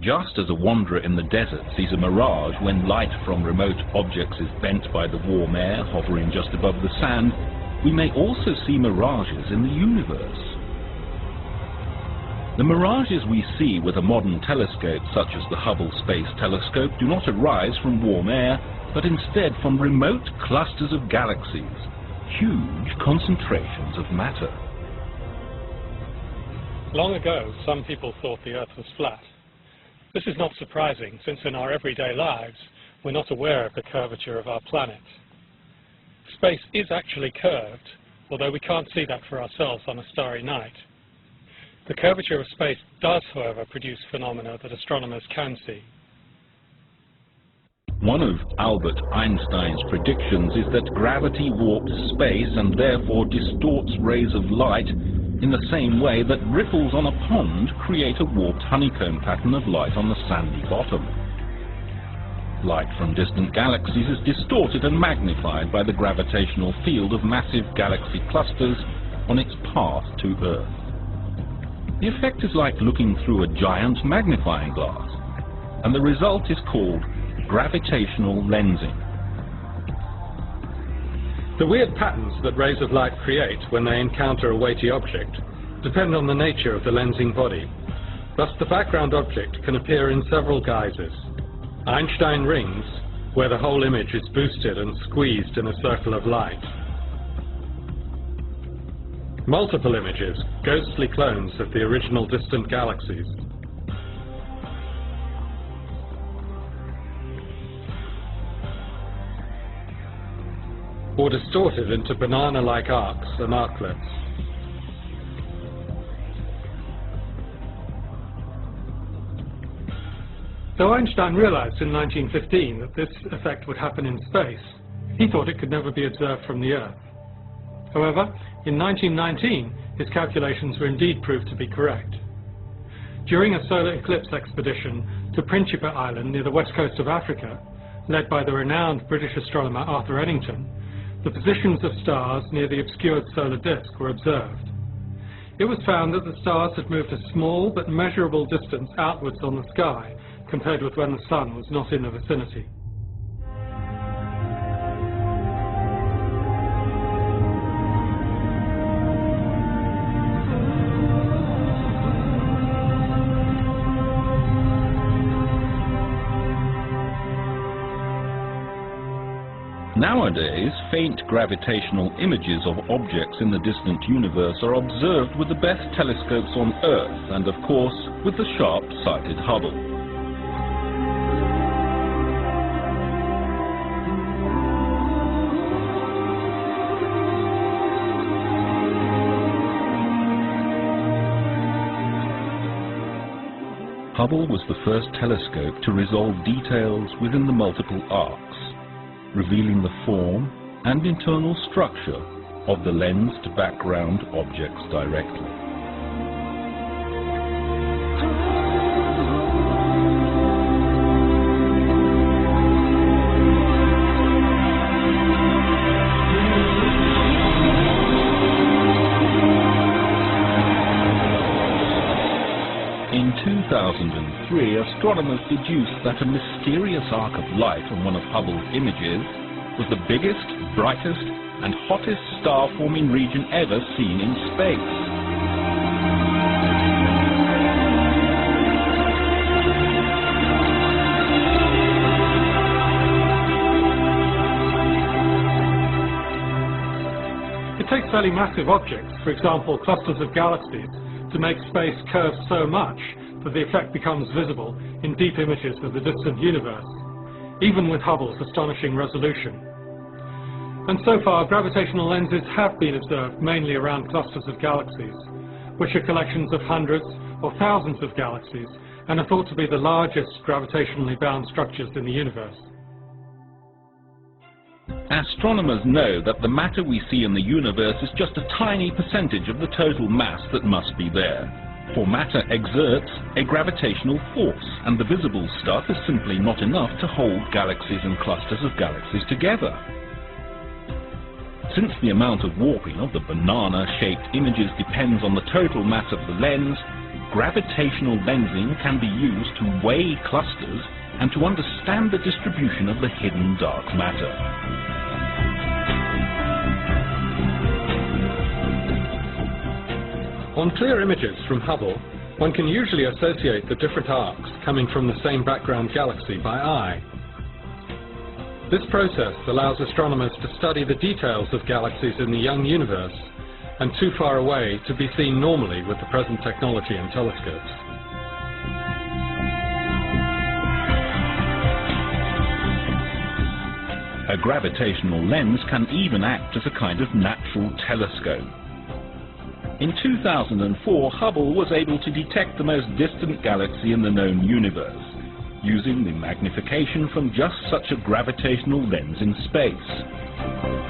Just as a wanderer in the desert sees a mirage when light from remote objects is bent by the warm air hovering just above the sand, we may also see mirages in the universe. The mirages we see with a modern telescope, such as the Hubble Space Telescope, do not arise from warm air, but instead from remote clusters of galaxies, huge concentrations of matter. Long ago, some people thought the Earth was flat. This is not surprising, since in our everyday lives, we're not aware of the curvature of our planet. Space is actually curved, although we can't see that for ourselves on a starry night. The curvature of space does, however, produce phenomena that astronomers can see. One of Albert Einstein's predictions is that gravity warps space and therefore distorts rays of light in the same way that ripples on a pond create a warped honeycomb pattern of light on the sandy bottom. Light from distant galaxies is distorted and magnified by the gravitational field of massive galaxy clusters on its path to Earth. The effect is like looking through a giant magnifying glass, and the result is called gravitational lensing. The weird patterns that rays of light create when they encounter a weighty object depend on the nature of the lensing body. Thus, the background object can appear in several guises. Einstein rings, where the whole image is boosted and squeezed in a circle of light. Multiple images, ghostly clones of the original distant galaxies. Or distorted into banana-like arcs and arclets. Though Einstein realized in 1915 that this effect would happen in space, he thought it could never be observed from the Earth. However, in 1919, his calculations were indeed proved to be correct. During a solar eclipse expedition to Principe Island near the west coast of Africa, led by the renowned British astronomer Arthur Eddington, the positions of stars near the obscured solar disk were observed. It was found that the stars had moved a small but measurable distance outwards on the sky compared with when the sun was not in the vicinity. Nowadays, faint gravitational images of objects in the distant universe are observed with the best telescopes on Earth and, of course, with the sharp-sighted Hubble. Hubble was the first telescope to resolve details within the multiple arcs, revealing the form and internal structure of the lensed background objects directly. In 2003, astronomers deduced that a mysterious arc of light on one of Hubble's images was the biggest, brightest, and hottest star-forming region ever seen in space. It takes fairly massive objects, for example clusters of galaxies, to make space curve so much that the effect becomes visible in deep images of the distant universe, even with Hubble's astonishing resolution. And so far, gravitational lenses have been observed mainly around clusters of galaxies, which are collections of hundreds or thousands of galaxies and are thought to be the largest gravitationally bound structures in the universe. Astronomers know that the matter we see in the universe is just a tiny percentage of the total mass that must be there. For matter exerts a gravitational force, and the visible stuff is simply not enough to hold galaxies and clusters of galaxies together. Since the amount of warping of the banana-shaped images depends on the total mass of the lens, gravitational lensing can be used to weigh clusters and to understand the distribution of the hidden dark matter. On clear images from Hubble, one can usually associate the different arcs coming from the same background galaxy by eye. This process allows astronomers to study the details of galaxies in the young universe and too far away to be seen normally with the present technology and telescopes. A gravitational lens can even act as a kind of natural telescope. In 2004, Hubble was able to detect the most distant galaxy in the known universe, using the magnification from just such a gravitational lens in space.